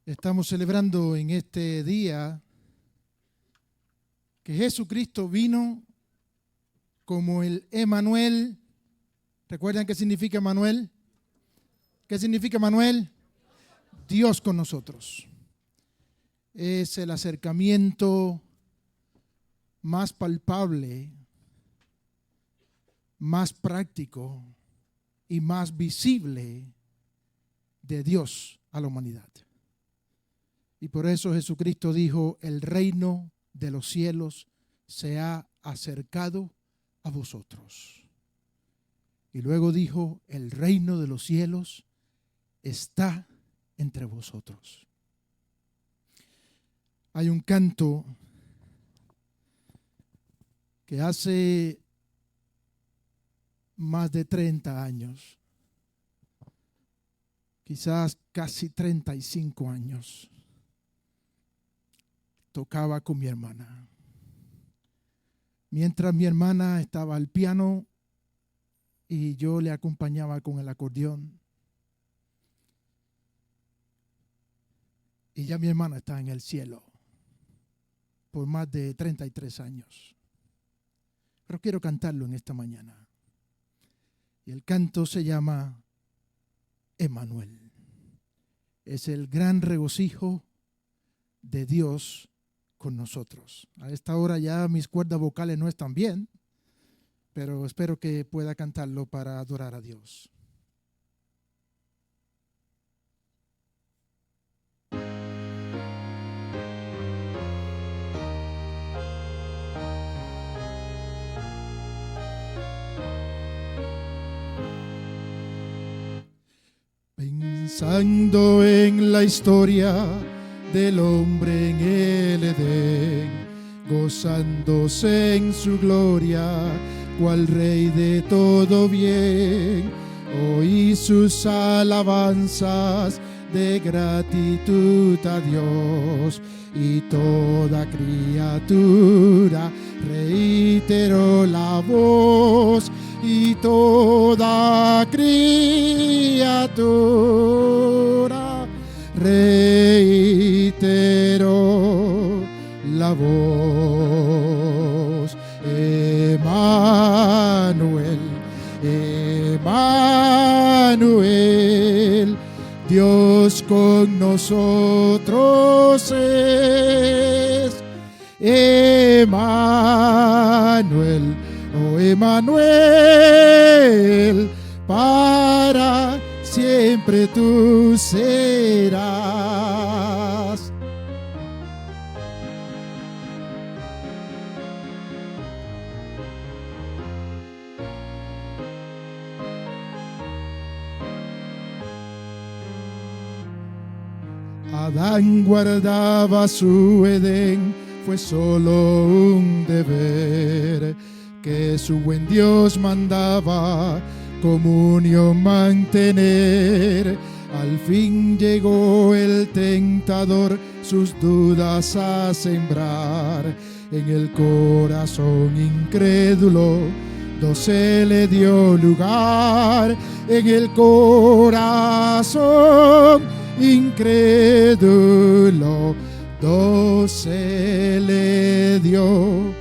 Estamos celebrando en este día que Jesucristo vino como el Emanuel. ¿Recuerdan qué significa Emanuel? ¿Qué significa Emanuel? Dios con nosotros. Es el acercamiento más palpable, más práctico y más visible de Dios a la humanidad. Y por eso Jesucristo dijo: el reino de los cielos se ha acercado a vosotros. Y luego dijo: el reino de los cielos está entre vosotros. Hay un canto que hace más de 30 años, quizás casi 35 años, tocaba con mi hermana. Mientras mi hermana estaba al piano y yo le acompañaba con el acordeón. Y ya mi hermana está en el cielo por más de 33 años. Pero quiero cantarlo en esta mañana. Y el canto se llama Emanuel. Es el gran regocijo de Dios con nosotros. A esta hora ya mis cuerdas vocales no están bien, pero espero que pueda cantarlo para adorar a Dios. Pensando en la historia del hombre en el Edén, gozándose en su gloria, cual rey de todo bien, oí sus alabanzas de gratitud a Dios, y toda criatura reiteró la voz, y toda criatura reiteró la voz. Emanuel, Emanuel, Dios con nosotros es. Emanuel, oh Emanuel, para siempre tú serás. Adán guardaba su Edén, fue solo un deber que su buen Dios mandaba comunión mantener. Al fin llegó el tentador sus dudas a sembrar en el corazón incrédulo, no se le dio lugar. En el corazón incrédulo, no se le dio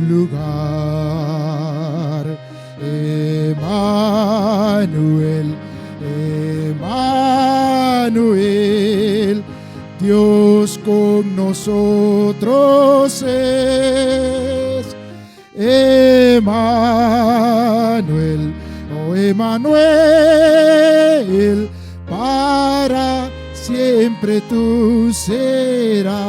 lugar. Emanuel, Emanuel, Dios con nosotros es. Emanuel, oh Emanuel, para siempre tú serás.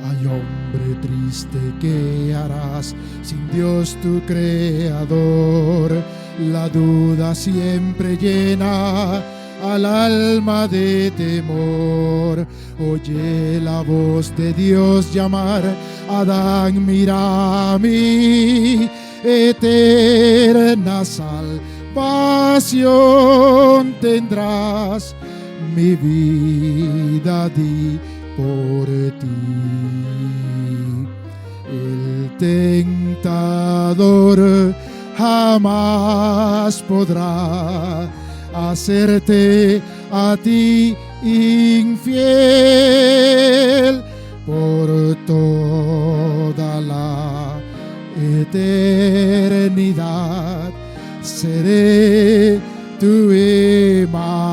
Ay, hombre triste, ¿qué harás sin Dios tu creador? La duda siempre llena al alma de temor. Oye la voz de Dios llamar: Adán, mira a mí, eterna salvación tendrás. mi vida di por ti. El tentador jamás podrá hacerte a ti infiel. Por toda la eternidad seré tu Emmanuel.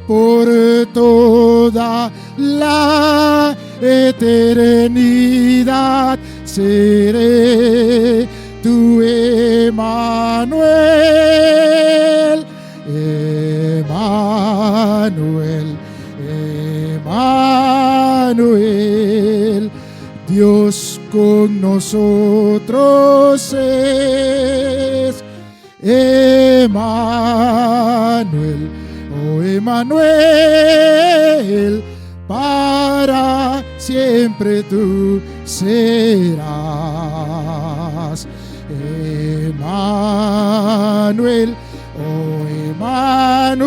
Por toda la eternidad seré tu Emmanuel. Emmanuel, Emmanuel, Dios con nosotros es. Emmanuel, oh Emmanuel, para siempre tú serás. Emmanuel, oh Emmanuel,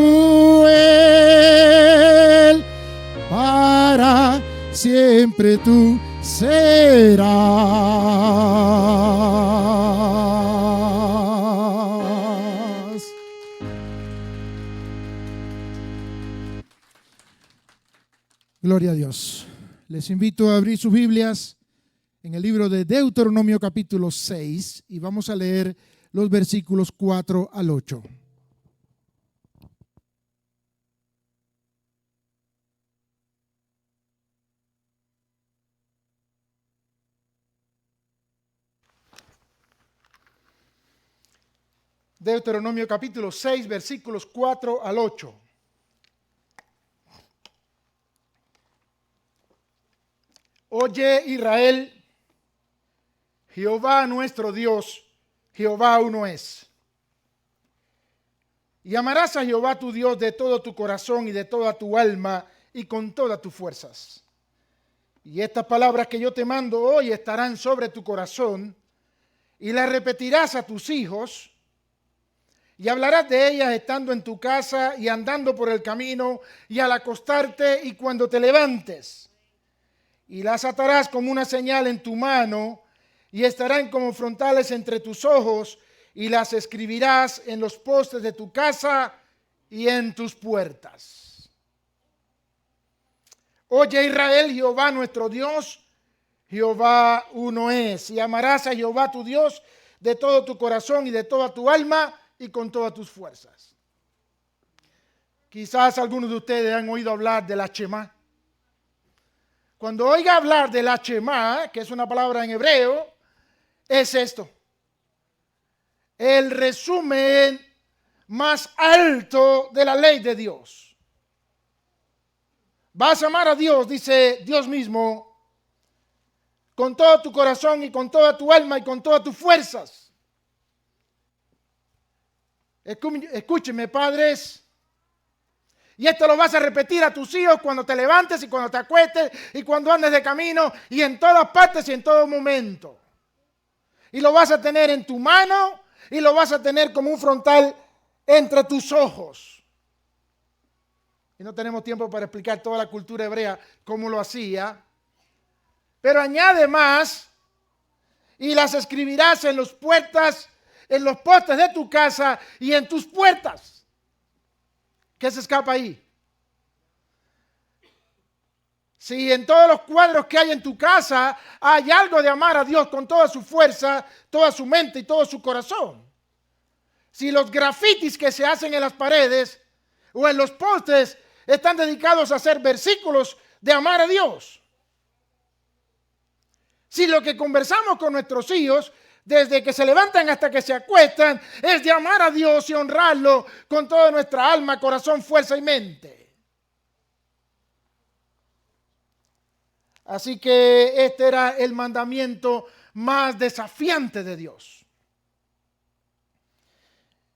para siempre tú serás. Gloria a Dios. Les invito a abrir sus Biblias en el libro de Deuteronomio capítulo 6 y vamos a leer los versículos 4 al 8. Deuteronomio capítulo 6, versículos 4 al 8. Oye Israel, Jehová nuestro Dios, Jehová uno es. Y amarás a Jehová tu Dios de todo tu corazón y de toda tu alma y con todas tus fuerzas. Y estas palabras que yo te mando hoy estarán sobre tu corazón y las repetirás a tus hijos y hablarás de ellas estando en tu casa y andando por el camino y al acostarte y cuando te levantes. Y las atarás como una señal en tu mano y estarán como frontales entre tus ojos y las escribirás en los postes de tu casa y en tus puertas. Oye Israel, Jehová nuestro Dios, Jehová uno es. Y amarás a Jehová tu Dios de todo tu corazón y de toda tu alma y con todas tus fuerzas. Quizás algunos de ustedes han oído hablar de la Shema. Cuando oiga hablar de la Shema, que es una palabra en hebreo, es esto: el resumen más alto de la ley de Dios. Vas a amar a Dios, dice Dios mismo, con todo tu corazón y con toda tu alma y con todas tus fuerzas. Escúchenme, padres. Y esto lo vas a repetir a tus hijos cuando te levantes y cuando te acuestes y cuando andes de camino y en todas partes y en todo momento. Y lo vas a tener en tu mano y lo vas a tener como un frontal entre tus ojos. Y no tenemos tiempo para explicar toda la cultura hebrea cómo lo hacía. Pero añade más: y las escribirás en las puertas, en los postes de tu casa y en tus puertas. ¿Qué se escapa ahí? Si en todos los cuadros que hay en tu casa hay algo de amar a Dios con toda su fuerza, toda su mente y todo su corazón. Si los grafitis que se hacen en las paredes o en los postes están dedicados a hacer versículos de amar a Dios. Si lo que conversamos con nuestros hijos desde que se levantan hasta que se acuestan es de amar a Dios y honrarlo con toda nuestra alma, corazón, fuerza y mente. Así que este era el mandamiento más desafiante de Dios.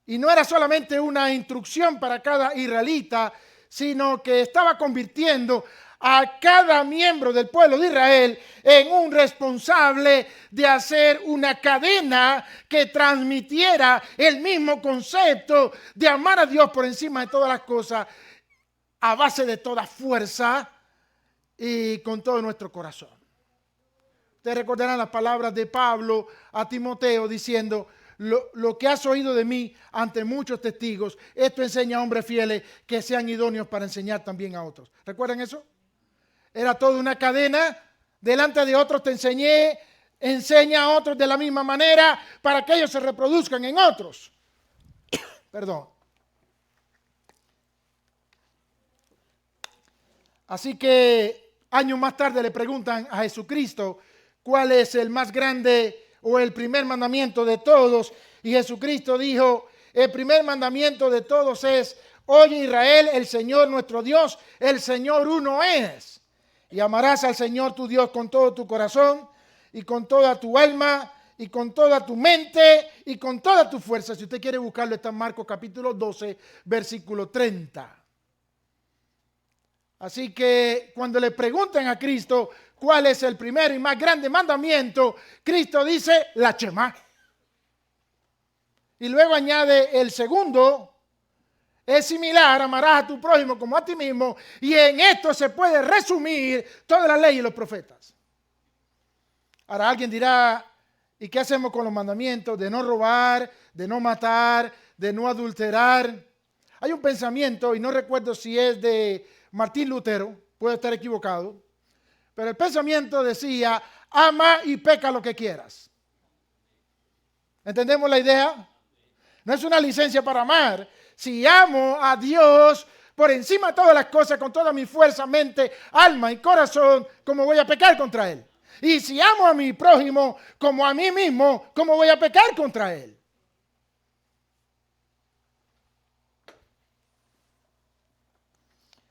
Y no era solamente una instrucción para cada israelita, sino que estaba convirtiendo a cada miembro del pueblo de Israel en un responsable de hacer una cadena que transmitiera el mismo concepto de amar a Dios por encima de todas las cosas, a base de toda fuerza y con todo nuestro corazón. Ustedes recordarán las palabras de Pablo a Timoteo diciendo: lo que has oído de mí ante muchos testigos, esto enseña a hombres fieles que sean idóneos para enseñar también a otros. ¿Recuerdan eso? Era toda una cadena. Delante de otros te enseñé, enseña a otros de la misma manera para que ellos se reproduzcan en otros. Perdón. Así que años más tarde le preguntan a Jesucristo cuál es el más grande o el primer mandamiento de todos. Y Jesucristo dijo: el primer mandamiento de todos es: oye Israel, el Señor nuestro Dios, el Señor uno es. Y amarás al Señor tu Dios con todo tu corazón y con toda tu alma y con toda tu mente y con toda tu fuerza. Si usted quiere buscarlo, está en Marcos capítulo 12, versículo 30. Así que cuando le preguntan a Cristo cuál es el primero y más grande mandamiento, Cristo dice: la Shema. Y luego añade el segundo. Es similar: amarás a tu prójimo como a ti mismo. Y en esto se puede resumir toda la ley y los profetas. Ahora alguien dirá: ¿y qué hacemos con los mandamientos de no robar, de no matar, de no adulterar? Hay un pensamiento, y no recuerdo si es de Martín Lutero, puedo estar equivocado, pero el pensamiento decía: ama y peca lo que quieras. ¿Entendemos la idea? No es una licencia para amar. Si amo a Dios por encima de todas las cosas, con toda mi fuerza, mente, alma y corazón, ¿cómo voy a pecar contra Él? Y si amo a mi prójimo como a mí mismo, ¿cómo voy a pecar contra Él?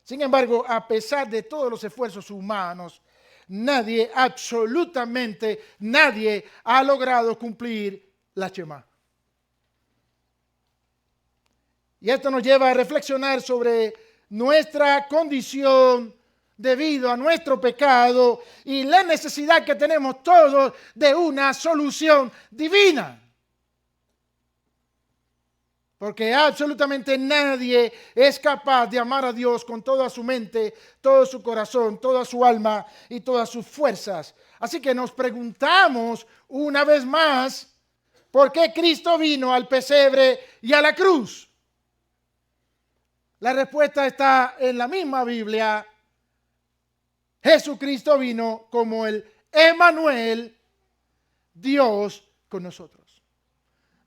Sin embargo, a pesar de todos los esfuerzos humanos, nadie, absolutamente nadie, ha logrado cumplir la Shema. Y esto nos lleva a reflexionar sobre nuestra condición debido a nuestro pecado y la necesidad que tenemos todos de una solución divina. Porque absolutamente nadie es capaz de amar a Dios con toda su mente, todo su corazón, toda su alma y todas sus fuerzas. Así que nos preguntamos una vez más: ¿por qué Cristo vino al pesebre y a la cruz? La respuesta está en la misma Biblia. Jesucristo vino como el Emmanuel, Dios con nosotros.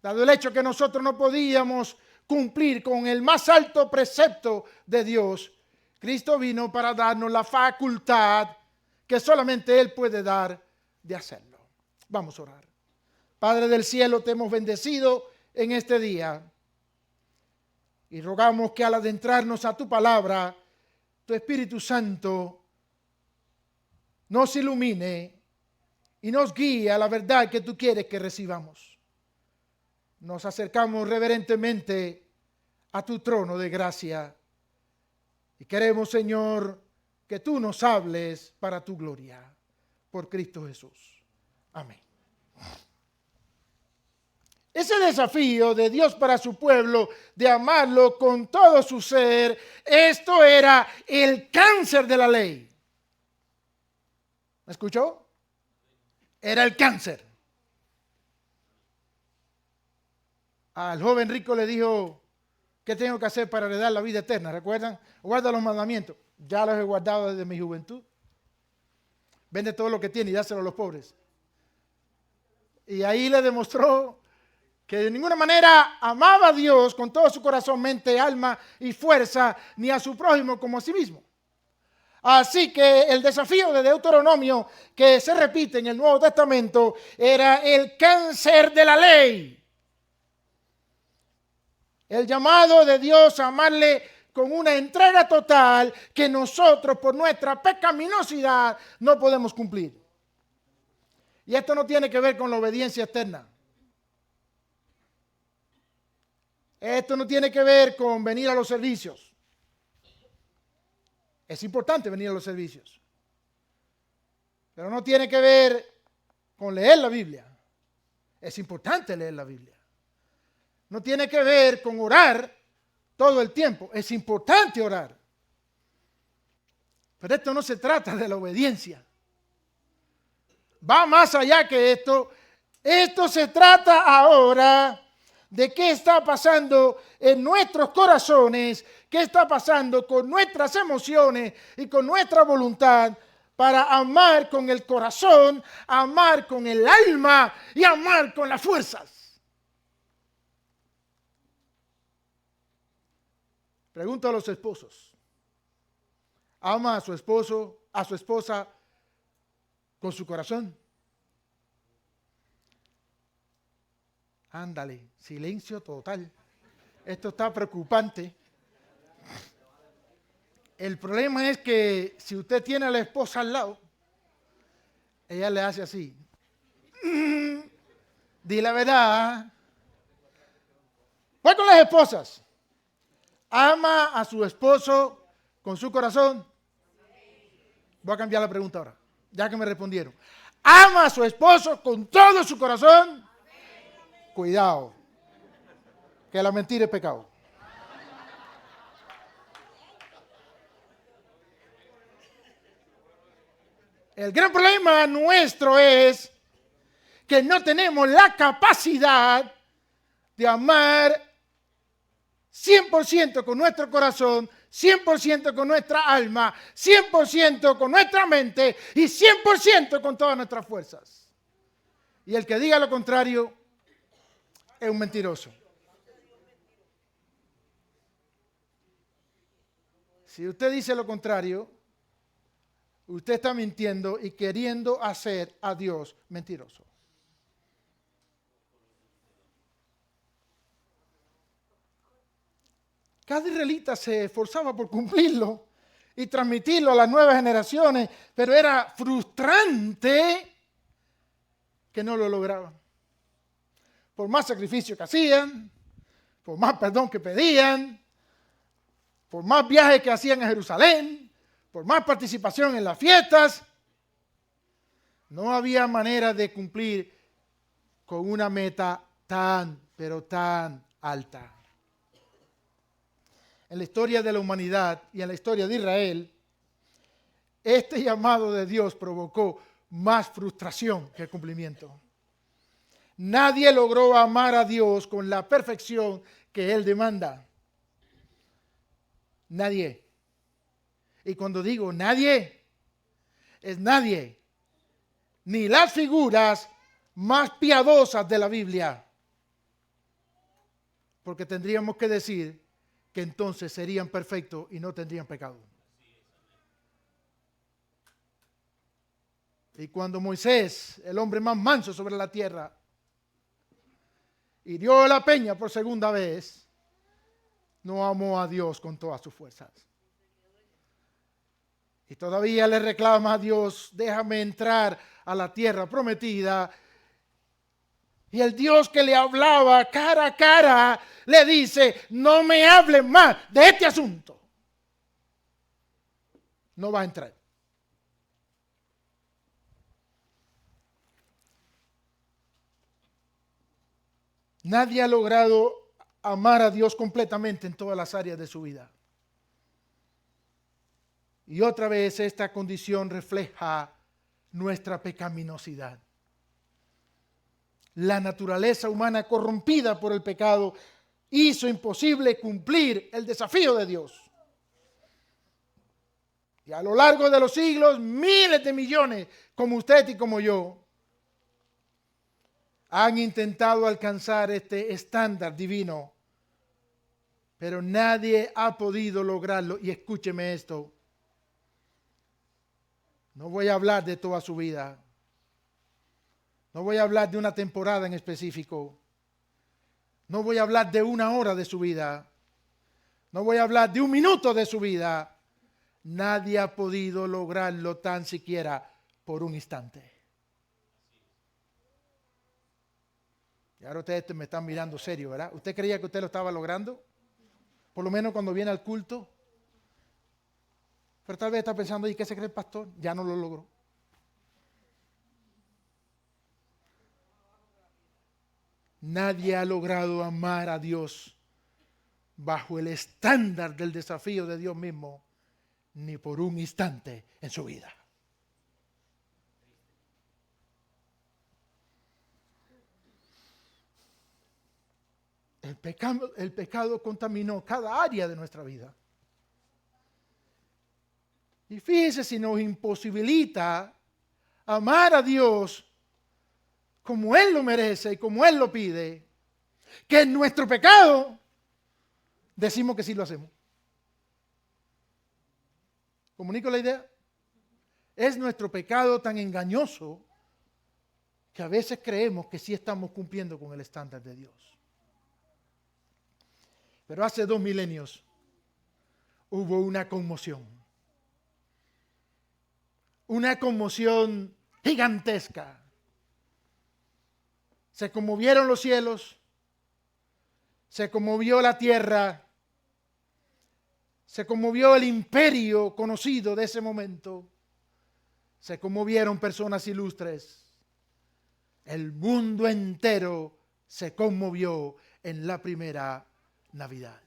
Dado el hecho que nosotros no podíamos cumplir con el más alto precepto de Dios, Cristo vino para darnos la facultad que solamente Él puede dar de hacerlo. Vamos a orar. Padre del cielo, te hemos bendecido en este día. Y rogamos que al adentrarnos a tu palabra, tu Espíritu Santo nos ilumine y nos guíe a la verdad que tú quieres que recibamos. Nos acercamos reverentemente a tu trono de gracia y queremos, Señor, que tú nos hables para tu gloria. Por Cristo Jesús. Amén. Ese desafío de Dios para su pueblo, de amarlo con todo su ser, esto era el cáncer de la ley. ¿Me escuchó? Era el cáncer. Al joven rico le dijo: ¿qué tengo que hacer para heredar la vida eterna? ¿Recuerdan? Guarda los mandamientos. Ya los he guardado desde mi juventud. Vende todo lo que tiene y dáselo a los pobres. Y ahí le demostró que de ninguna manera amaba a Dios con todo su corazón, mente, alma y fuerza, ni a su prójimo como a sí mismo. Así que el desafío de Deuteronomio, que se repite en el Nuevo Testamento, era el cáncer de la ley. El llamado de Dios a amarle con una entrega total que nosotros por nuestra pecaminosidad no podemos cumplir. Y esto no tiene que ver con la obediencia externa. Esto no tiene que ver con venir a los servicios. Es importante venir a los servicios, pero no tiene que ver con leer la Biblia. Es importante leer la Biblia. No tiene que ver con orar todo el tiempo. Es importante orar. Pero esto no se trata de la obediencia. Va más allá que esto. Esto se trata ahora de qué está pasando en nuestros corazones, qué está pasando con nuestras emociones y con nuestra voluntad para amar con el corazón, amar con el alma y amar con las fuerzas. Pregunto a los esposos. ¿Ama a su esposo, a su esposa con su corazón? Ándale, silencio total. Esto está preocupante. El problema es que si usted tiene a la esposa al lado, ella le hace así. Di la verdad. Voy con las esposas. ¿Ama a su esposo con su corazón? Voy a cambiar la pregunta ahora, ya que me respondieron. ¿Ama a su esposo con todo su corazón? Cuidado, que la mentira es pecado. El gran problema nuestro es que no tenemos la capacidad de amar 100% con nuestro corazón, 100% con nuestra alma, 100% con nuestra mente y 100% con todas nuestras fuerzas. Y el que diga lo contrario es un mentiroso. Si usted dice lo contrario, usted está mintiendo y queriendo hacer a Dios mentiroso. Cada israelita se esforzaba por cumplirlo y transmitirlo a las nuevas generaciones, pero era frustrante que no lo lograban. Por más sacrificio que hacían, por más perdón que pedían, por más viajes que hacían a Jerusalén, por más participación en las fiestas, no había manera de cumplir con una meta tan, pero tan alta. En la historia de la humanidad y en la historia de Israel, este llamado de Dios provocó más frustración que cumplimiento. Nadie logró amar a Dios con la perfección que Él demanda. Nadie. Y cuando digo nadie, es nadie. Ni las figuras más piadosas de la Biblia. Porque tendríamos que decir que entonces serían perfectos y no tendrían pecado. Y cuando Moisés, el hombre más manso sobre la tierra, hirió la peña por segunda vez, no amó a Dios con todas sus fuerzas. Y todavía le reclama a Dios, déjame entrar a la tierra prometida. Y el Dios que le hablaba cara a cara le dice, no me hables más de este asunto. No va a entrar. Nadie ha logrado amar a Dios completamente en todas las áreas de su vida. Y otra vez esta condición refleja nuestra pecaminosidad. La naturaleza humana corrompida por el pecado hizo imposible cumplir el desafío de Dios. Y a lo largo de los siglos, miles de millones, como usted y como yo, han intentado alcanzar este estándar divino, pero nadie ha podido lograrlo. Y escúcheme esto, no voy a hablar de toda su vida, no voy a hablar de una temporada en específico, no voy a hablar de una hora de su vida, no voy a hablar de un minuto de su vida. Nadie ha podido lograrlo tan siquiera por un instante. Y ahora ustedes me están mirando serio, ¿verdad? ¿Usted creía que usted lo estaba logrando? Por lo menos cuando viene al culto. Pero tal vez está pensando, ¿y qué se cree el pastor? Ya no lo logró. Nadie ha logrado amar a Dios bajo el estándar del desafío de Dios mismo, ni por un instante en su vida. El pecado contaminó cada área de nuestra vida. Y fíjese si nos imposibilita amar a Dios como Él lo merece y como Él lo pide, que en nuestro pecado decimos que sí lo hacemos. ¿Comunico la idea? Es nuestro pecado tan engañoso que a veces creemos que sí estamos cumpliendo con el estándar de Dios. Pero hace 2 milenios hubo una conmoción gigantesca. Se conmovieron los cielos, se conmovió la tierra, se conmovió el imperio conocido de ese momento, se conmovieron personas ilustres. El mundo entero se conmovió en la primera Navidad.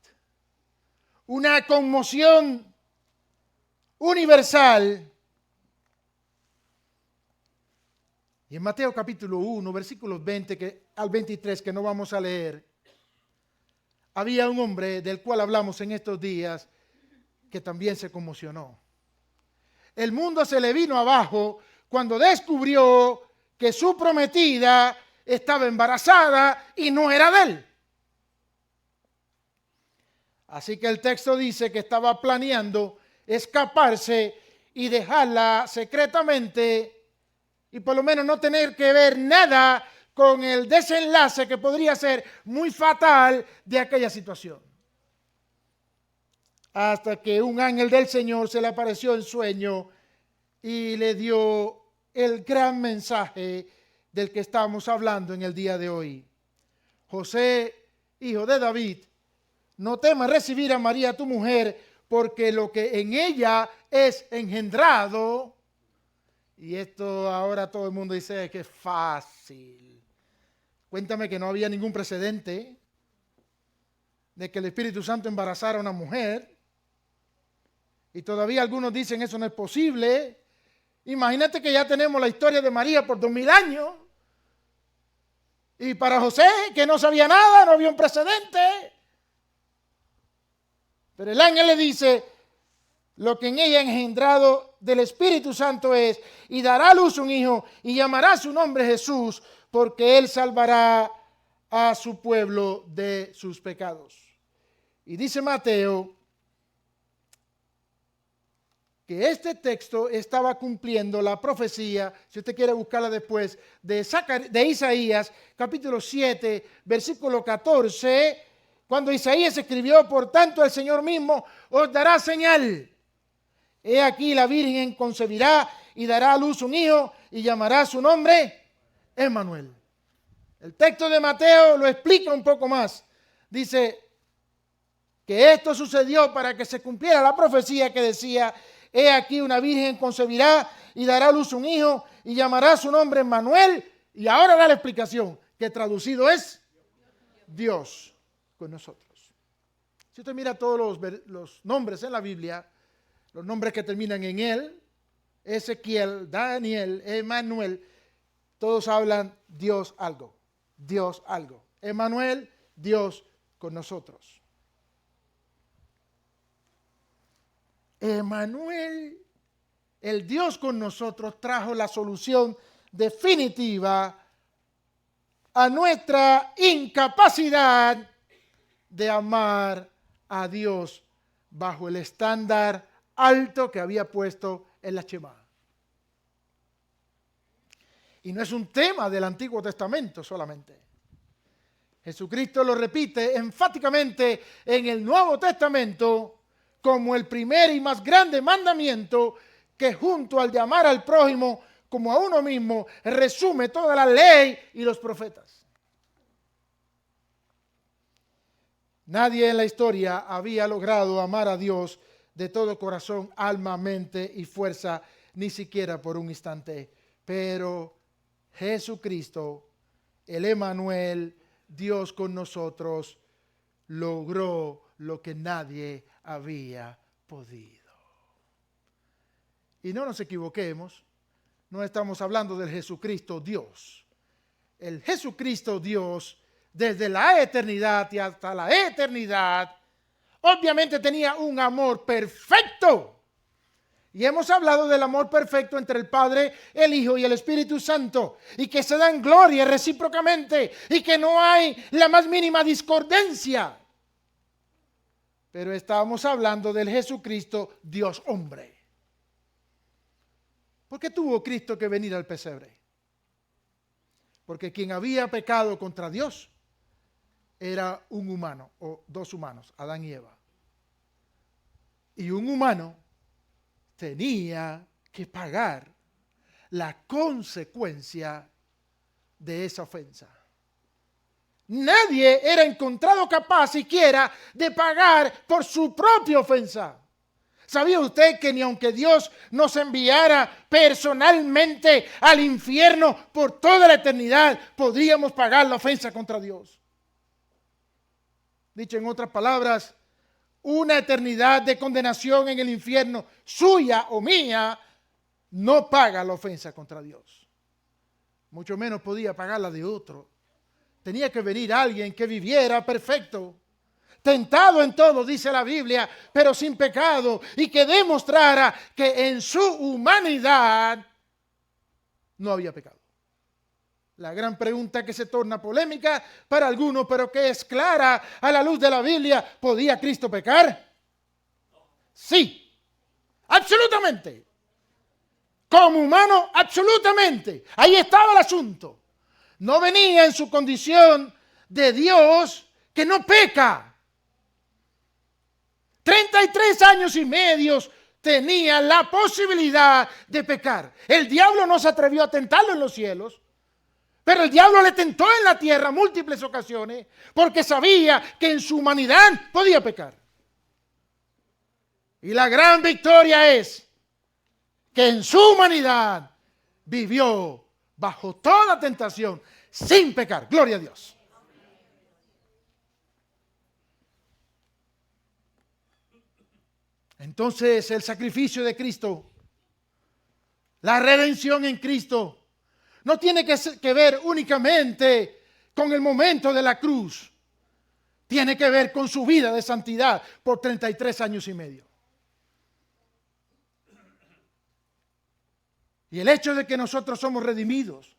Una conmoción universal. Y en Mateo capítulo 1, versículos 20 al 23, que no vamos a leer, había un hombre del cual hablamos en estos días que también se conmocionó. El mundo se le vino abajo cuando descubrió que su prometida estaba embarazada y no era de él. Así que el texto dice que estaba planeando escaparse y dejarla secretamente y por lo menos no tener que ver nada con el desenlace que podría ser muy fatal de aquella situación. Hasta que un ángel del Señor se le apareció en sueño y le dio el gran mensaje del que estamos hablando en el día de hoy. José, hijo de David, no temas recibir a María tu mujer, porque lo que en ella es engendrado, y esto ahora todo el mundo dice que es fácil. Cuéntame que no había ningún precedente de que el Espíritu Santo embarazara a una mujer. Y todavía algunos dicen eso no es posible. Imagínate que ya tenemos la historia de María por 2000 años. Y para José, que no sabía nada, no había un precedente. Pero el ángel le dice, lo que en ella engendrado del Espíritu Santo es, y dará a luz un hijo, y llamará su nombre Jesús, porque él salvará a su pueblo de sus pecados. Y dice Mateo que este texto estaba cumpliendo la profecía, si usted quiere buscarla después, de Isaías, capítulo 7, versículo 14, cuando Isaías escribió, por tanto el Señor mismo os dará señal. He aquí la Virgen concebirá y dará a luz un hijo y llamará su nombre Emmanuel. El texto de Mateo lo explica un poco más. Dice que esto sucedió para que se cumpliera la profecía que decía, he aquí una virgen concebirá y dará a luz un hijo y llamará su nombre Emmanuel. Y ahora da la explicación, que traducido es Dios con nosotros. Si usted mira todos los nombres en la Biblia, los nombres que terminan en él, Ezequiel, Daniel, Emmanuel, todos hablan Dios algo, Dios algo. Emmanuel, Dios con nosotros. Emmanuel, el Dios con nosotros, trajo la solución definitiva a nuestra incapacidad de amar a Dios bajo el estándar alto que había puesto en la Shema. Y no es un tema del Antiguo Testamento solamente. Jesucristo lo repite enfáticamente en el Nuevo Testamento como el primer y más grande mandamiento que junto al de amar al prójimo como a uno mismo resume toda la ley y los profetas. Nadie en la historia había logrado amar a Dios de todo corazón, alma, mente y fuerza, ni siquiera por un instante. Pero Jesucristo, el Emmanuel, Dios con nosotros, logró lo que nadie había podido. Y no nos equivoquemos, no estamos hablando del Jesucristo Dios. El Jesucristo Dios, desde la eternidad y hasta la eternidad, obviamente tenía un amor perfecto. Y hemos hablado del amor perfecto entre el Padre, el Hijo y el Espíritu Santo, y que se dan gloria recíprocamente, y que no hay la más mínima discordancia. Pero estábamos hablando del Jesucristo Dios hombre. ¿Por qué tuvo Cristo que venir al pesebre? Porque quien había pecado contra Dios era un humano, o dos humanos, Adán y Eva. Y un humano tenía que pagar la consecuencia de esa ofensa. Nadie era encontrado capaz siquiera de pagar por su propia ofensa. ¿Sabía usted que ni aunque Dios nos enviara personalmente al infierno por toda la eternidad, podríamos pagar la ofensa contra Dios? Dicho en otras palabras, una eternidad de condenación en el infierno, suya o mía, no paga la ofensa contra Dios. Mucho menos podía pagar la de otro. Tenía que venir alguien que viviera perfecto, tentado en todo, dice la Biblia, pero sin pecado, y que demostrara que en su humanidad no había pecado. La gran pregunta que se torna polémica para algunos, pero que es clara a la luz de la Biblia: ¿podía Cristo pecar? Sí, absolutamente. Como humano, absolutamente. Ahí estaba el asunto. No venía en su condición de Dios que no peca. 33 años y medio tenía la posibilidad de pecar. El diablo no se atrevió a tentarlo en los cielos, pero el diablo le tentó en la tierra múltiples ocasiones porque sabía que en su humanidad podía pecar. Y la gran victoria es que en su humanidad vivió bajo toda tentación sin pecar. Gloria a Dios. Entonces el sacrificio de Cristo, la redención en Cristo, no tiene que ver únicamente con el momento de la cruz. Tiene que ver con su vida de santidad por 33 años y medio. Y el hecho de que nosotros somos redimidos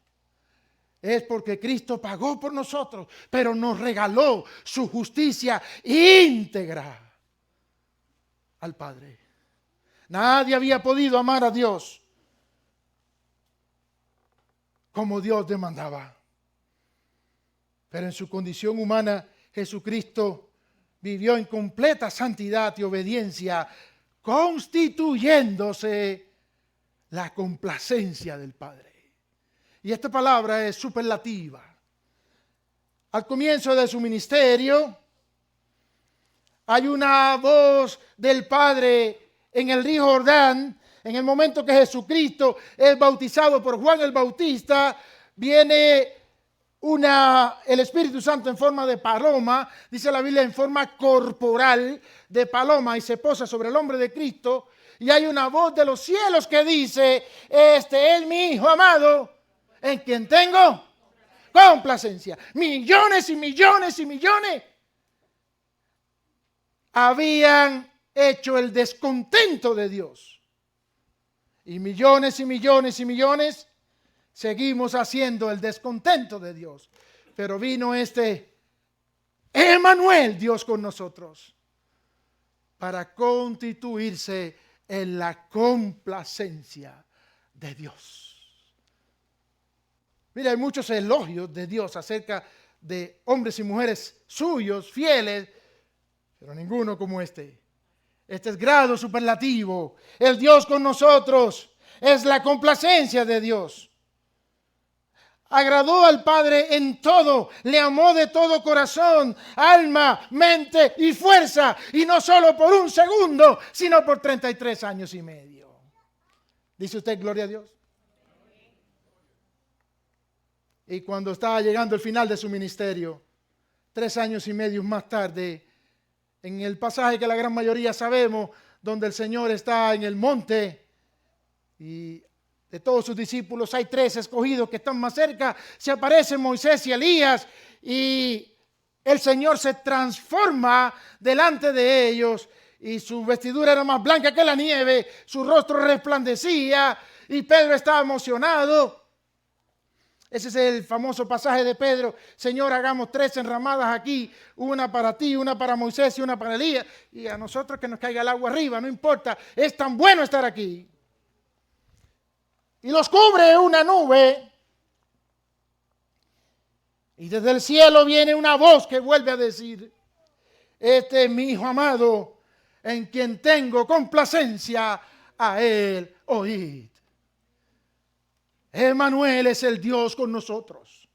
es porque Cristo pagó por nosotros, pero nos regaló su justicia íntegra al Padre. Nadie había podido amar a Dios como Dios demandaba. Pero en su condición humana, Jesucristo vivió en completa santidad y obediencia, constituyéndose la complacencia del Padre. Y esta palabra es superlativa. Al comienzo de su ministerio, hay una voz del Padre en el río Jordán. En el momento que Jesucristo es bautizado por Juan el Bautista, viene el Espíritu Santo en forma de paloma, dice la Biblia, en forma corporal de paloma, y se posa sobre el hombre de Cristo. Y hay una voz de los cielos que dice: este es mi Hijo amado, en quien tengo complacencia. Millones y millones y millones habían hecho el descontento de Dios. Y millones y millones y millones seguimos haciendo el descontento de Dios. Pero vino este Emmanuel, Dios con nosotros, para constituirse en la complacencia de Dios. Mira, hay muchos elogios de Dios acerca de hombres y mujeres suyos, fieles, pero ninguno como este. Este es grado superlativo. El Dios con nosotros es la complacencia de Dios. agradó al Padre en todo, le amó de todo corazón, alma, mente y fuerza, y no solo por un segundo, sino por 33 años y medio. ¿Dice usted gloria a Dios? Y cuando estaba llegando el final de su ministerio, 3 años y medio más tarde, en el pasaje que la gran mayoría sabemos, donde el Señor está en el monte y de todos sus discípulos hay 3 escogidos que están más cerca, se aparecen Moisés y Elías y el Señor se transforma delante de ellos y su vestidura era más blanca que la nieve, su rostro resplandecía y Pedro estaba emocionado. Ese es el famoso pasaje de Pedro: Señor, hagamos 3 enramadas aquí, una para ti, una para Moisés y una para Elías, y a nosotros que nos caiga el agua arriba, no importa, es tan bueno estar aquí. Y los cubre una nube, y desde el cielo viene una voz que vuelve a decir: este es mi Hijo amado, en quien tengo complacencia, a él oíd. Emmanuel es el Dios con nosotros,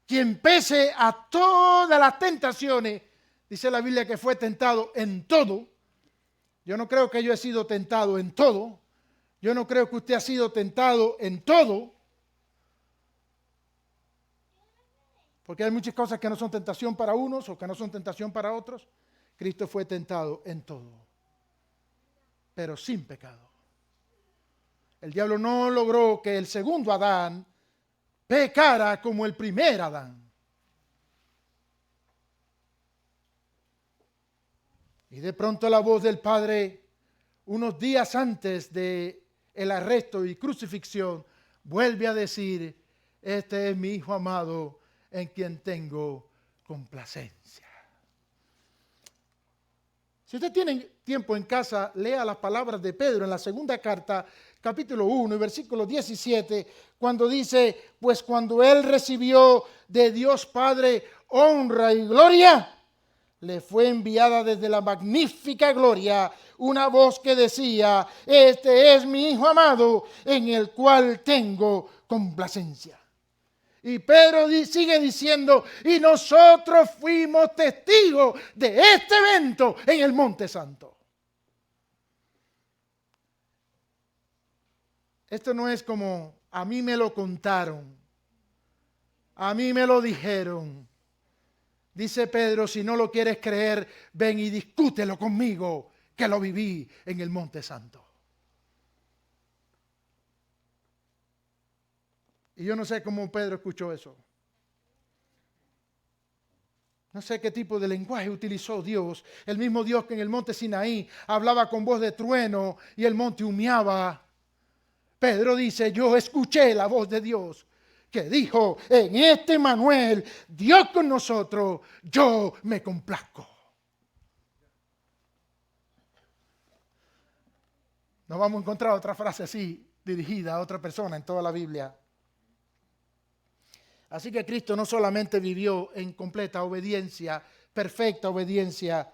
quien pese a todas las tentaciones, dice la Biblia que fue tentado en todo. Yo no creo que yo he sido tentado en todo. Yo no creo que usted ha sido tentado en todo. Porque hay muchas cosas que no son tentación para unos o que no son tentación para otros. Cristo fue tentado en todo, pero sin pecado. El diablo no logró que el segundo Adán pecara como el primer Adán. Y de pronto la voz del Padre, unos días antes de el arresto y crucifixión, vuelve a decir: este es mi Hijo amado, en quien tengo complacencia. Si usted tiene tiempo en casa, lea las palabras de Pedro en la segunda carta, capítulo 1, versículo 17, cuando dice: pues cuando él recibió de Dios Padre honra y gloria, le fue enviada desde la magnífica gloria una voz que decía: este es mi Hijo amado, en el cual tengo complacencia. Y Pedro sigue diciendo: y nosotros fuimos testigos de este evento en el Monte Santo. Esto no es como a mí me lo contaron, a mí me lo dijeron. Dice Pedro: si no lo quieres creer, ven y discútelo conmigo, que lo viví en el Monte Santo. Y yo no sé cómo Pedro escuchó eso. No sé qué tipo de lenguaje utilizó Dios. El mismo Dios que en el monte Sinaí hablaba con voz de trueno y el monte humeaba. Pedro dice: yo escuché la voz de Dios que dijo: en este Emmanuel, Dios con nosotros, yo me complazco. No vamos a encontrar otra frase así dirigida a otra persona en toda la Biblia. Así que Cristo no solamente vivió en completa obediencia, perfecta obediencia,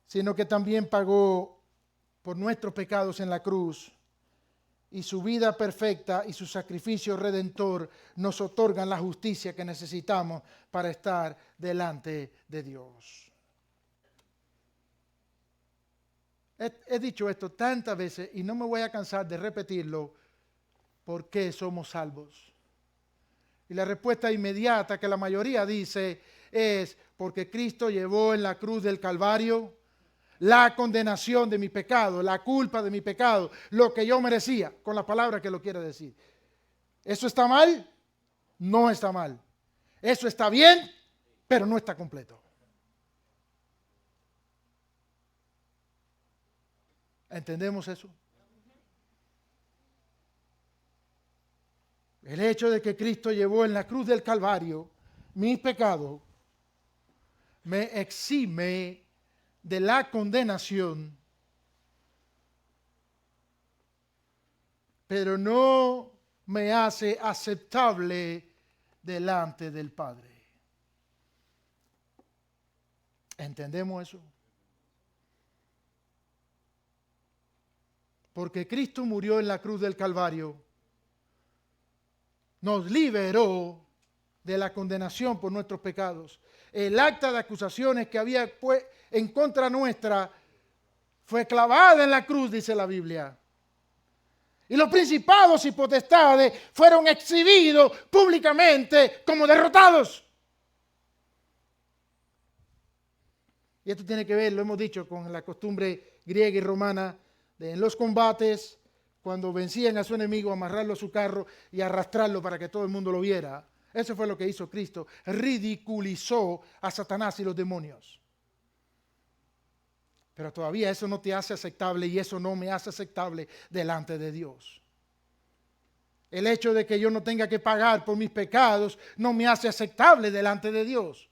sino que también pagó por nuestros pecados en la cruz. Y su vida perfecta y su sacrificio redentor nos otorgan la justicia que necesitamos para estar delante de Dios. He dicho esto tantas veces y no me voy a cansar de repetirlo. ¿Por qué somos salvos? Y la respuesta inmediata que la mayoría dice es: porque Cristo llevó en la cruz del Calvario la condenación de mi pecado, la culpa de mi pecado, lo que yo merecía, con la palabra que lo quiere decir. ¿Eso está mal? No está mal. Eso está bien, pero no está completo. ¿Entendemos eso? El hecho de que Cristo llevó en la cruz del Calvario mis pecados me exime de la condenación, pero no me hace aceptable delante del Padre. ¿Entendemos eso? porque Cristo murió en la cruz del Calvario, nos liberó de la condenación por nuestros pecados. El acta de acusaciones que había en contra nuestra fue clavada en la cruz, dice la Biblia. Y los principados y potestades fueron exhibidos públicamente como derrotados. Y esto tiene que ver, lo hemos dicho, con la costumbre griega y romana de en los combates, cuando vencían a su enemigo, amarrarlo a su carro y arrastrarlo para que todo el mundo lo viera. Eso fue lo que hizo Cristo. Ridiculizó a Satanás y los demonios. Pero todavía eso no te hace aceptable y eso no me hace aceptable delante de Dios. El hecho de que yo no tenga que pagar por mis pecados no me hace aceptable delante de Dios.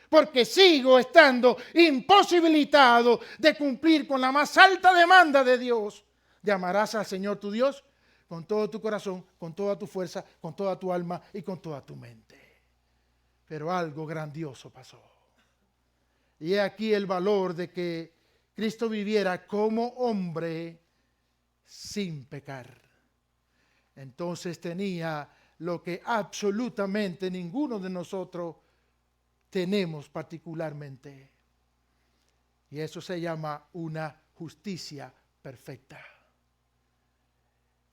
Porque sigo estando imposibilitado de cumplir con la más alta demanda de Dios. De amarás al Señor tu Dios con todo tu corazón, con toda tu fuerza, con toda tu alma y con toda tu mente. Pero algo grandioso pasó. Y he aquí el valor de que Cristo viviera como hombre sin pecar. Entonces tenía lo que absolutamente ninguno de nosotros tenemos particularmente. Y eso se llama una justicia perfecta.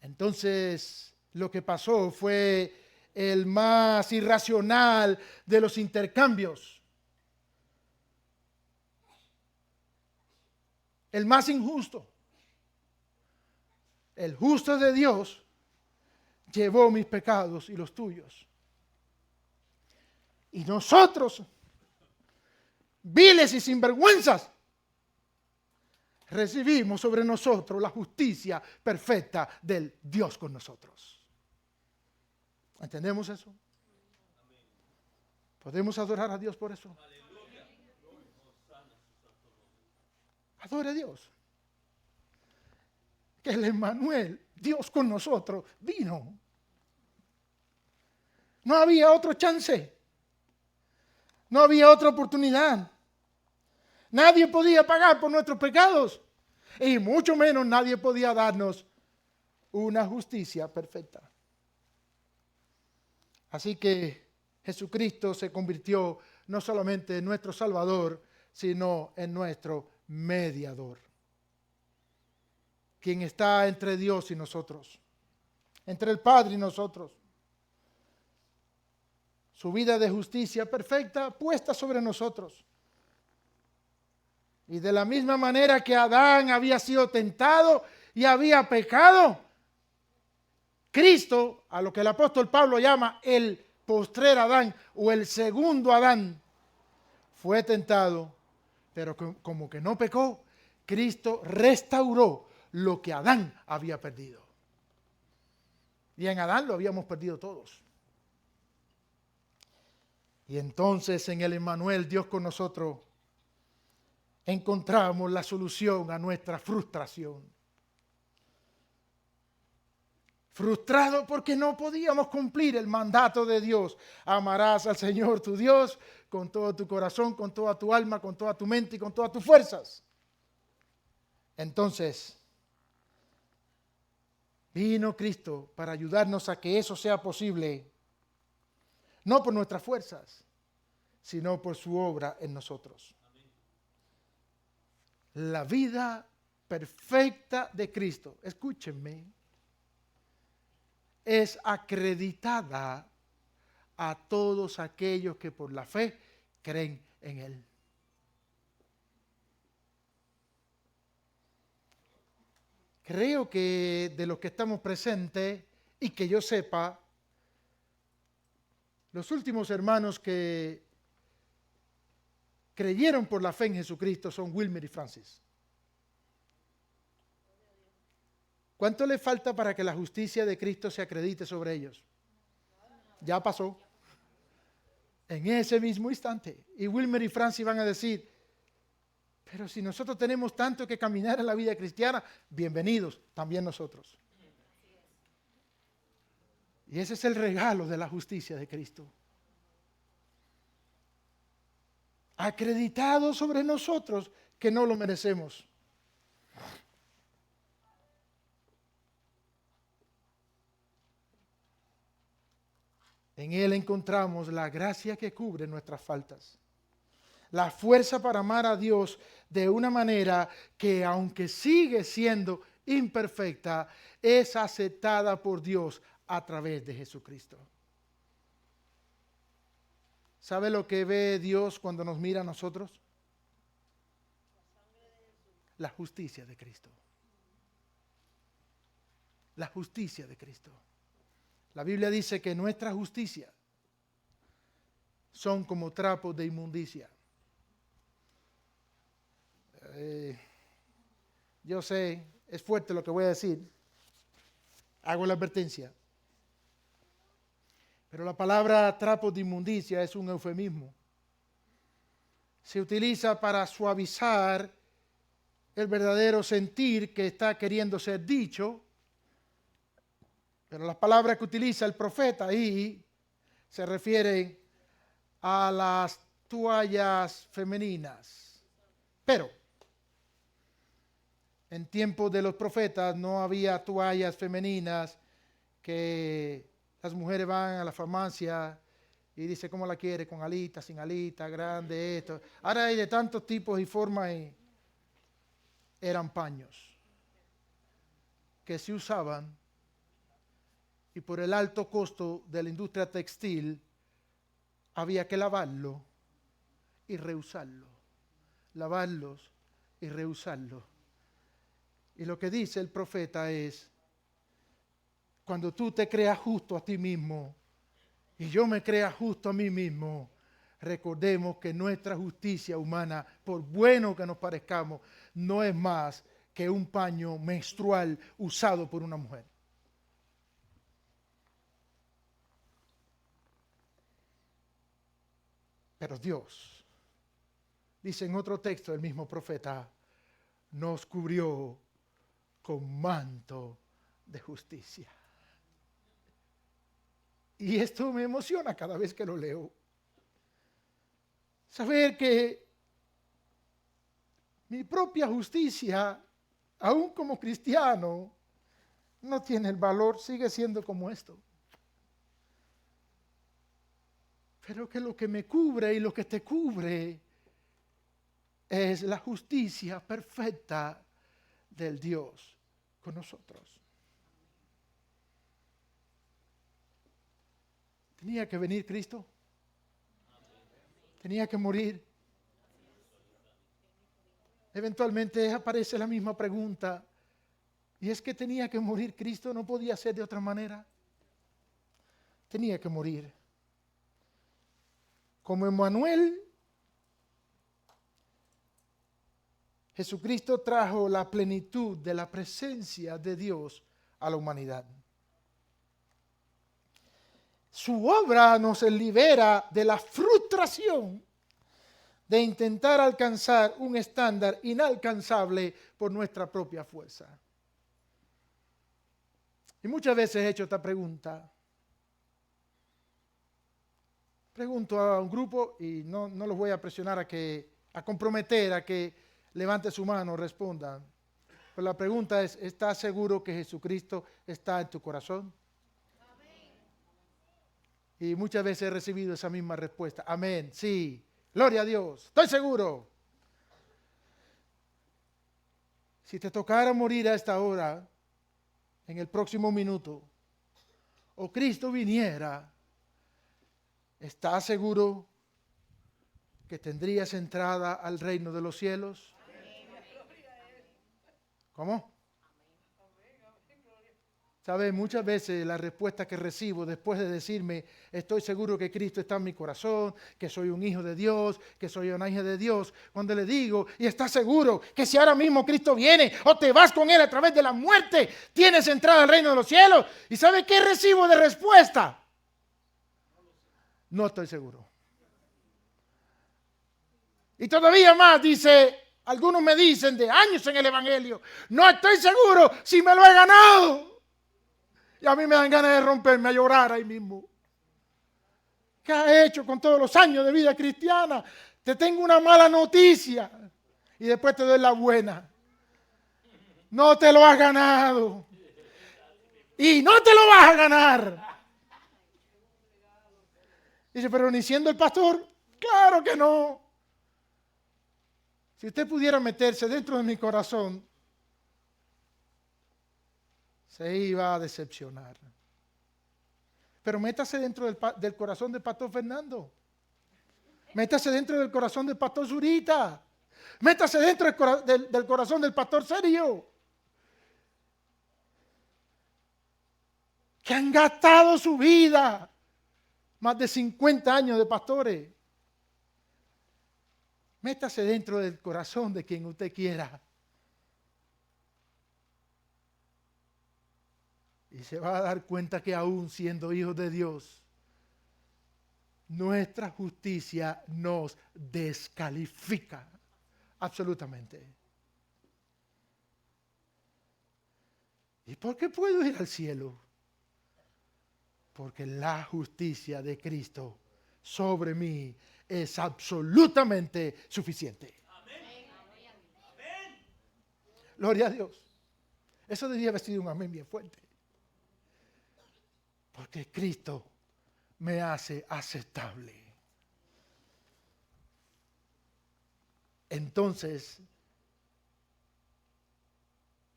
Entonces, lo que pasó fue el más irracional de los intercambios. El más injusto. El justo de Dios llevó mis pecados y los tuyos. Y nosotros, viles y sinvergüenzas, recibimos sobre nosotros la justicia perfecta del Dios con nosotros. ¿Entendemos eso? ¿Podemos adorar a Dios por eso? Adore a Dios. Que el Emmanuel, Dios con nosotros, vino. No había otro chance. No había otra oportunidad. Nadie podía pagar por nuestros pecados. Y mucho menos nadie podía darnos una justicia perfecta. Así que Jesucristo se convirtió no solamente en nuestro Salvador, sino en nuestro mediador. Quien está entre Dios y nosotros. Entre el Padre y nosotros. Su vida de justicia perfecta puesta sobre nosotros. Y de la misma manera que Adán había sido tentado y había pecado, Cristo, a lo que el apóstol Pablo llama el postrer Adán o el segundo Adán, fue tentado, pero como que no pecó, Cristo restauró lo que Adán había perdido. Y en Adán lo habíamos perdido todos. Y entonces en el Emmanuel, Dios con nosotros, encontramos la solución a nuestra frustración. Frustrado porque no podíamos cumplir el mandato de Dios. Amarás al Señor tu Dios con todo tu corazón, con toda tu alma, con toda tu mente y con todas tus fuerzas. Entonces, vino Cristo para ayudarnos a que eso sea posible. No por nuestras fuerzas, sino por su obra en nosotros. La vida perfecta de Cristo, escúchenme, es acreditada a todos aquellos que por la fe creen en Él. Creo que de los que estamos presentes y que yo sepa, los últimos hermanos que creyeron por la fe en Jesucristo son Wilmer y Francis. ¿Cuánto le falta para que la justicia de Cristo se acredite sobre ellos? Ya pasó. En ese mismo instante. Y Wilmer y Francis van a decir, pero si nosotros tenemos tanto que caminar en la vida cristiana, bienvenidos también nosotros. Y ese es el regalo de la justicia de Cristo. Acreditado sobre nosotros que no lo merecemos. En Él encontramos la gracia que cubre nuestras faltas, la fuerza para amar a Dios de una manera que, aunque sigue siendo imperfecta, es aceptada por Dios a través de Jesucristo. ¿Sabe lo que ve Dios cuando nos mira a nosotros? La justicia de Cristo. La justicia de Cristo. La Biblia dice que nuestra justicia son como trapos de inmundicia. Yo sé, es fuerte lo que voy a decir. Hago la advertencia. Pero la palabra trapos de inmundicia es un eufemismo. Se utiliza para suavizar el verdadero sentir que está queriendo ser dicho. Pero las palabras que utiliza el profeta ahí se refieren a las toallas femeninas. Pero en tiempos de los profetas no había toallas femeninas que las mujeres van a la farmacia y dicen cómo la quiere, con alita, sin alita, grande, esto. Ahora hay de tantos tipos y formas y eran paños que se usaban y por el alto costo de la industria textil había que lavarlo y reusarlo. Lavarlos y reusarlo. Y lo que dice el profeta es, cuando tú te creas justo a ti mismo y yo me crea justo a mí mismo, recordemos que nuestra justicia humana, por bueno que nos parezcamos, no es más que un paño menstrual usado por una mujer. Pero Dios, dice en otro texto el mismo profeta, nos cubrió con manto de justicia. Y esto me emociona cada vez que lo leo. Saber que mi propia justicia, aún como cristiano, no tiene el valor, sigue siendo como esto. Pero que lo que me cubre y lo que te cubre es la justicia perfecta del Dios con nosotros. ¿Tenía que venir Cristo? ¿Tenía que morir? Eventualmente aparece la misma pregunta. Y es que tenía que morir Cristo, no podía ser de otra manera. Tenía que morir. Como Emmanuel, Jesucristo trajo la plenitud de la presencia de Dios a la humanidad. Su obra nos libera de la frustración de intentar alcanzar un estándar inalcanzable por nuestra propia fuerza. Y muchas veces he hecho esta pregunta. Pregunto a un grupo y no los voy a presionar a comprometer a que levante su mano o respondan. Pero la pregunta es, ¿estás seguro que Jesucristo está en tu corazón? Y muchas veces he recibido esa misma respuesta. Amén, sí, gloria a Dios, estoy seguro. Si te tocara morir a esta hora, en el próximo minuto, o Cristo viniera, ¿estás seguro que tendrías entrada al reino de los cielos? ¿Cómo? ¿Sabe? Muchas veces la respuesta que recibo después de decirme, estoy seguro que Cristo está en mi corazón, que soy un hijo de Dios, que soy una hija de Dios, cuando le digo, ¿y estás seguro que si ahora mismo Cristo viene o te vas con Él a través de la muerte, tienes entrada al reino de los cielos? ¿Y sabe qué recibo de respuesta? No estoy seguro. Y todavía más dice, algunos me dicen de años en el Evangelio, no estoy seguro si me lo he ganado. Y a mí me dan ganas de romperme a llorar ahí mismo. ¿Qué has hecho con todos los años de vida cristiana? Te tengo una mala noticia y después te doy la buena. No te lo has ganado. Y no te lo vas a ganar. Dice, pero ni siendo el pastor, claro que no. Si usted pudiera meterse dentro de mi corazón, se iba a decepcionar. Pero métase dentro del corazón del pastor Fernando. Métase dentro del corazón del pastor Zurita. Métase dentro del corazón del pastor Sergio. Que han gastado su vida. Más de 50 años de pastores. Métase dentro del corazón de quien usted quiera. Y se va a dar cuenta que aún siendo hijos de Dios, nuestra justicia nos descalifica. Absolutamente. ¿Y por qué puedo ir al cielo? Porque la justicia de Cristo sobre mí es absolutamente suficiente. Amén. Gloria a Dios. Eso debería haber sido un amén bien fuerte. Porque Cristo me hace aceptable. Entonces,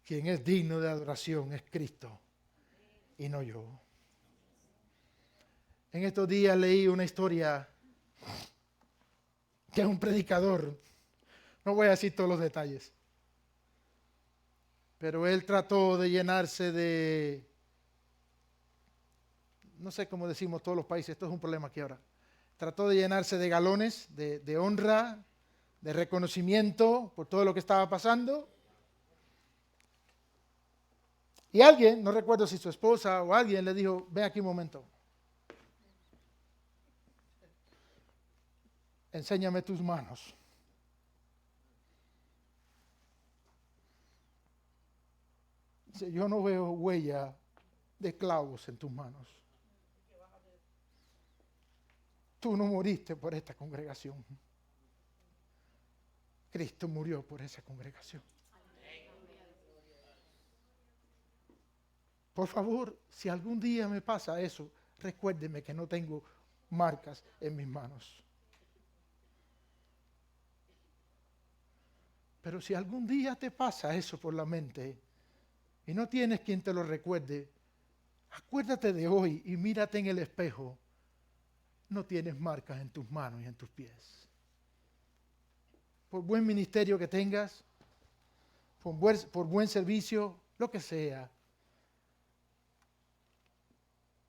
quien es digno de adoración es Cristo y no yo. En estos días leí una historia que un predicador, no voy a decir todos los detalles, pero él trató de llenarse de, no sé cómo decimos todos los países, esto es un problema aquí ahora, trató de llenarse de galones, de honra, de reconocimiento por todo lo que estaba pasando. Y alguien, no recuerdo si su esposa o alguien, le dijo, ven aquí un momento. Enséñame tus manos. Dice, yo no veo huella de clavos en tus manos. Tú no moriste por esta congregación. Cristo murió por esa congregación. Por favor, si algún día me pasa eso, recuérdeme que no tengo marcas en mis manos. Pero si algún día te pasa eso por la mente y no tienes quien te lo recuerde, acuérdate de hoy y mírate en el espejo. No tienes marcas en tus manos y en tus pies. Por buen ministerio que tengas, por buen servicio, lo que sea,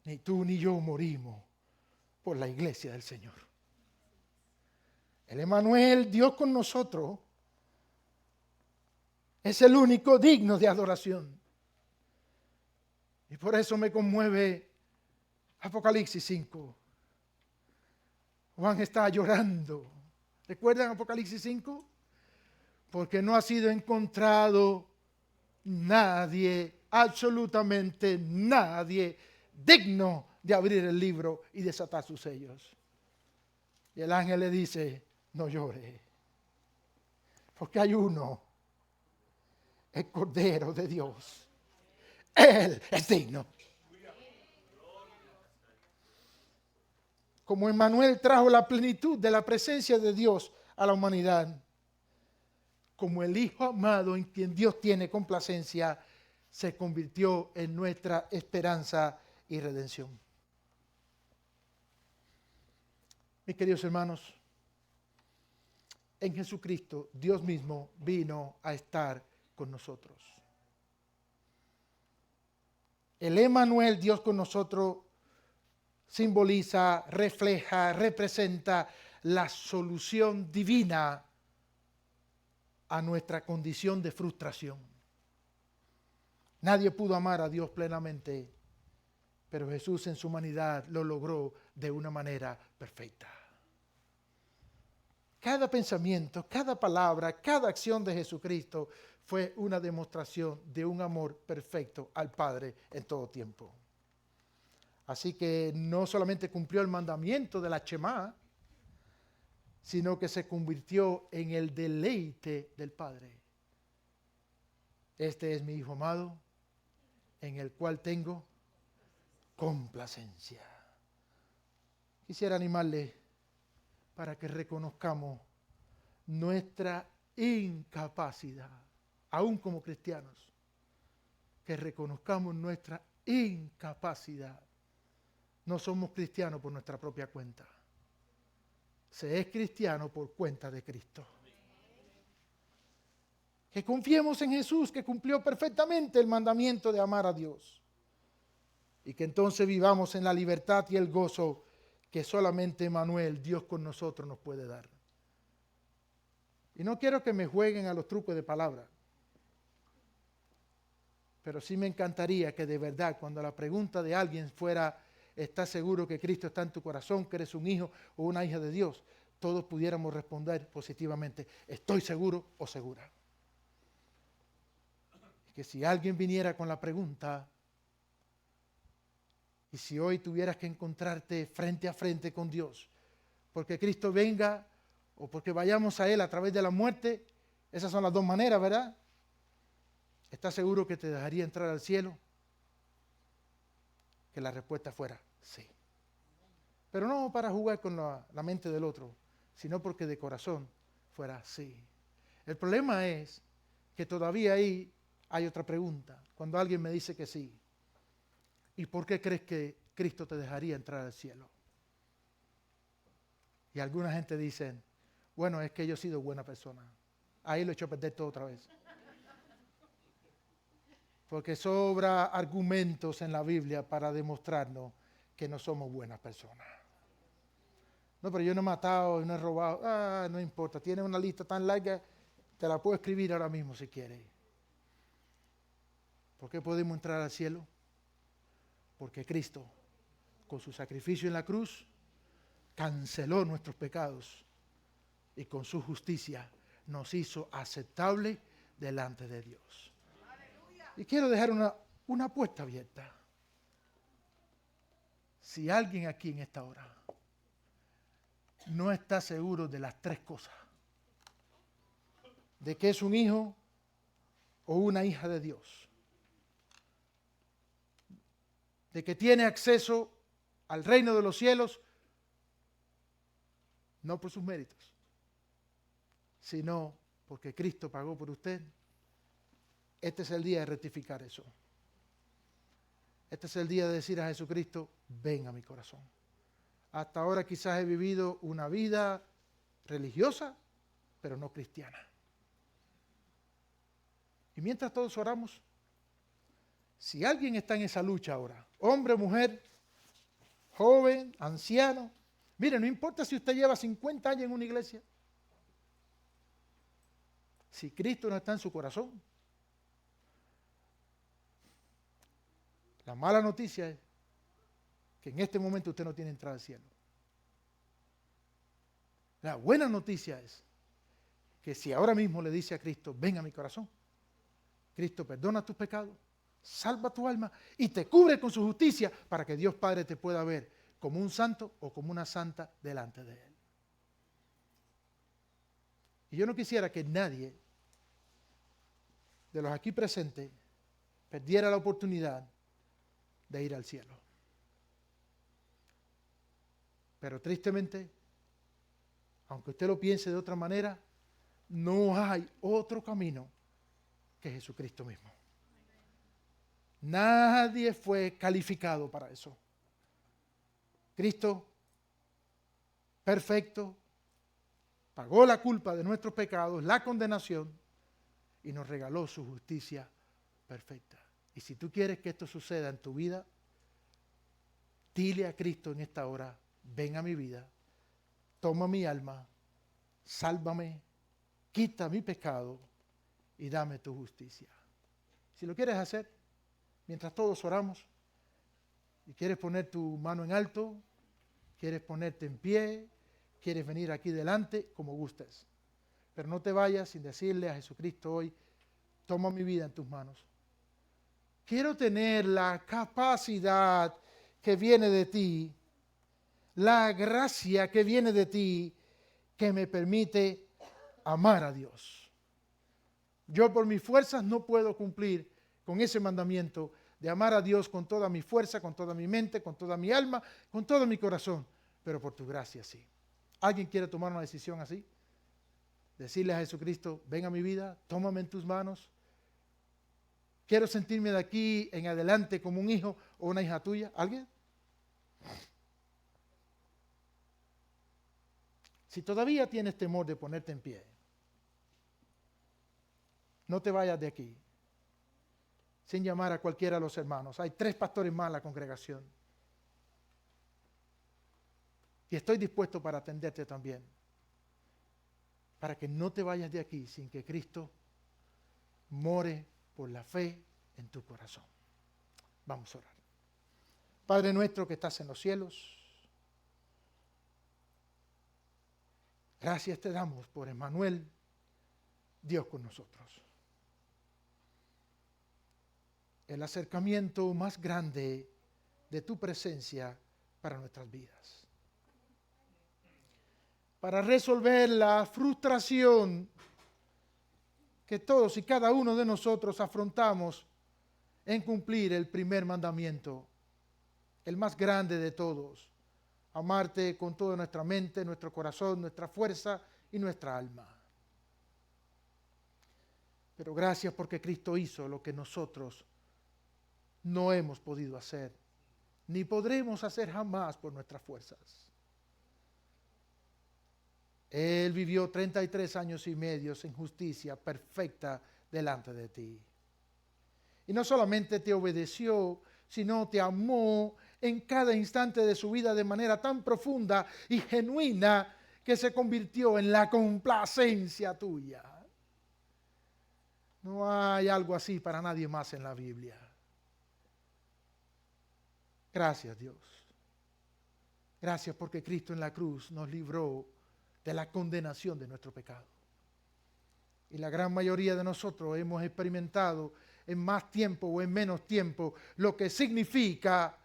ni tú ni yo morimos por la iglesia del Señor. El Emmanuel, Dios con nosotros, es el único digno de adoración. Y por eso me conmueve Apocalipsis 5. Juan está llorando. ¿Recuerdan Apocalipsis 5? Porque no ha sido encontrado nadie, absolutamente nadie, digno de abrir el libro y desatar sus sellos. Y el ángel le dice, no llore, porque hay uno, el Cordero de Dios. Él es digno. Como Emmanuel trajo la plenitud de la presencia de Dios a la humanidad, como el Hijo amado en quien Dios tiene complacencia, se convirtió en nuestra esperanza y redención. Mis queridos hermanos, en Jesucristo Dios mismo vino a estar con nosotros. El Emmanuel, Dios con nosotros, simboliza, refleja, representa la solución divina a nuestra condición de frustración. Nadie pudo amar a Dios plenamente, pero Jesús en su humanidad lo logró de una manera perfecta. Cada pensamiento, cada palabra, cada acción de Jesucristo fue una demostración de un amor perfecto al Padre en todo tiempo. Así que no solamente cumplió el mandamiento de la Shema, sino que se convirtió en el deleite del Padre. Este es mi Hijo amado, en el cual tengo complacencia. quisiera animarle para que reconozcamos nuestra incapacidad, aún como cristianos, que reconozcamos nuestra incapacidad. No somos cristianos por nuestra propia cuenta. Se es cristiano por cuenta de Cristo. Que confiemos en Jesús, que cumplió perfectamente el mandamiento de amar a Dios. Y que entonces vivamos en la libertad y el gozo que solamente Emmanuel, Dios con nosotros, nos puede dar. Y no quiero que me jueguen a los trucos de palabra. Pero sí me encantaría que de verdad, cuando la pregunta de alguien fuera, ¿estás seguro que Cristo está en tu corazón, que eres un hijo o una hija de Dios? Todos pudiéramos responder positivamente, estoy seguro o segura. Y que si alguien viniera con la pregunta, y si hoy tuvieras que encontrarte frente a frente con Dios, porque Cristo venga o porque vayamos a Él a través de la muerte, esas son las dos maneras, ¿verdad? ¿Estás seguro que te dejaría entrar al cielo? Que la respuesta fuera sí. Pero no para jugar con la mente del otro, sino porque de corazón fuera sí. El problema es que todavía ahí hay otra pregunta. Cuando alguien me dice que sí, ¿y por qué crees que Cristo te dejaría entrar al cielo? Y alguna gente dice, bueno, es que yo he sido buena persona. Ahí lo he hecho perder todo otra vez. Porque sobra argumentos en la Biblia para demostrarnos que no somos buenas personas. No, pero yo no he matado, no he robado. No importa, tienes una lista tan larga, te la puedo escribir ahora mismo si quieres. ¿Por qué podemos entrar al cielo? Porque Cristo, con su sacrificio en la cruz, canceló nuestros pecados y con su justicia nos hizo aceptable delante de Dios. Y quiero dejar una apuesta abierta. Si alguien aquí en esta hora no está seguro de las tres cosas, de que es un hijo o una hija de Dios, de que tiene acceso al reino de los cielos, no por sus méritos, sino porque Cristo pagó por usted, este es el día de rectificar eso. Este es el día de decir a Jesucristo, ven a mi corazón. Hasta ahora quizás he vivido una vida religiosa, pero no cristiana. Y mientras todos oramos, si alguien está en esa lucha ahora, hombre, mujer, joven, anciano, mire, no importa si usted lleva 50 años en una iglesia, si Cristo no está en su corazón, la mala noticia es que en este momento usted no tiene entrada al cielo. La buena noticia es que si ahora mismo le dice a Cristo, ven a mi corazón, Cristo perdona tus pecados, salva tu alma y te cubre con su justicia para que Dios Padre te pueda ver como un santo o como una santa delante de Él. Y yo no quisiera que nadie de los aquí presentes perdiera la oportunidad de ir al cielo. Pero tristemente, aunque usted lo piense de otra manera, no hay otro camino que Jesucristo mismo. Nadie fue calificado para eso. Cristo, perfecto, pagó la culpa de nuestros pecados, la condenación, y nos regaló su justicia perfecta. Y si tú quieres que esto suceda en tu vida, dile a Cristo en esta hora, ven a mi vida, toma mi alma, sálvame, quita mi pecado y dame tu justicia. Si lo quieres hacer, mientras todos oramos, y quieres poner tu mano en alto, quieres ponerte en pie, quieres venir aquí delante, como gustes. Pero no te vayas sin decirle a Jesucristo hoy, toma mi vida en tus manos. Quiero tener la capacidad que viene de ti, la gracia que viene de ti, que me permite amar a Dios. Yo por mis fuerzas no puedo cumplir con ese mandamiento de amar a Dios con toda mi fuerza, con toda mi mente, con toda mi alma, con todo mi corazón. pero por tu gracia sí. ¿Alguien quiere tomar una decisión así? Decirle a Jesucristo, ven a mi vida, tómame en tus manos. Quiero sentirme de aquí en adelante como un hijo o una hija tuya. ¿Alguien? Si todavía tienes temor de ponerte en pie, no te vayas de aquí sin llamar a cualquiera de los hermanos. Hay 3 pastores más en la congregación. Y estoy dispuesto para atenderte también. Para que no te vayas de aquí sin que Cristo more por la fe en tu corazón. Vamos a orar. Padre nuestro que estás en los cielos, gracias te damos por Emmanuel, Dios con nosotros. El acercamiento más grande de tu presencia para nuestras vidas. Para resolver la frustración que todos y cada uno de nosotros afrontamos en cumplir el primer mandamiento, el más grande de todos, amarte con toda nuestra mente, nuestro corazón, nuestra fuerza y nuestra alma. Pero gracias porque Cristo hizo lo que nosotros no hemos podido hacer, ni podremos hacer jamás por nuestras fuerzas. Él vivió 33 años y medio en justicia perfecta delante de ti. Y no solamente te obedeció, sino te amó en cada instante de su vida de manera tan profunda y genuina que se convirtió en la complacencia tuya. No hay algo así para nadie más en la Biblia. Gracias, Dios. Gracias porque Cristo en la cruz nos libró de la condenación de nuestro pecado. Y la gran mayoría de nosotros hemos experimentado en más tiempo o en menos tiempo lo que significa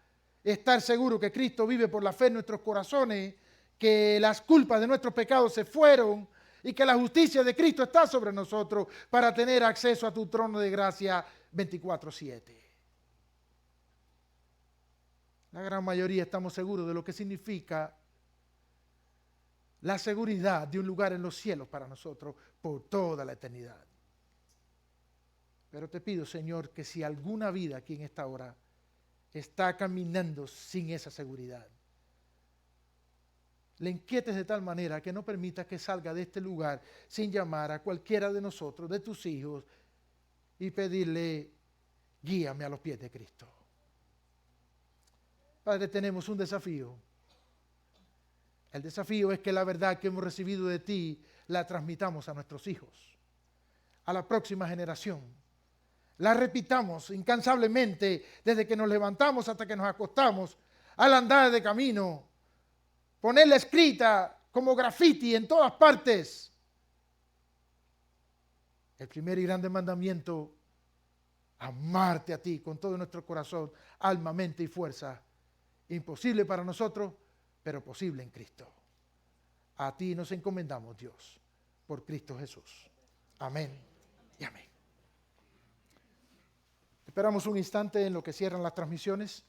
estar seguro que Cristo vive por la fe en nuestros corazones, que las culpas de nuestros pecados se fueron y que la justicia de Cristo está sobre nosotros para tener acceso a tu trono de gracia 24/7. La gran mayoría estamos seguros de lo que significa la seguridad de un lugar en los cielos para nosotros por toda la eternidad. Pero te pido, Señor, que si alguna vida aquí en esta hora está caminando sin esa seguridad, le inquietes de tal manera que no permitas que salga de este lugar sin llamar a cualquiera de nosotros, de tus hijos, y pedirle, guíame a los pies de Cristo. Padre, tenemos un desafío. El desafío es que la verdad que hemos recibido de ti la transmitamos a nuestros hijos, a la próxima generación. La repitamos incansablemente desde que nos levantamos hasta que nos acostamos, al andar de camino. Ponerla escrita como graffiti en todas partes. El primer y grande mandamiento, amarte a ti con todo nuestro corazón, alma, mente y fuerza. Imposible para nosotros, pero posible en Cristo. A ti nos encomendamos, Dios, por Cristo Jesús. Amén y amén. Esperamos un instante en lo que cierran las transmisiones.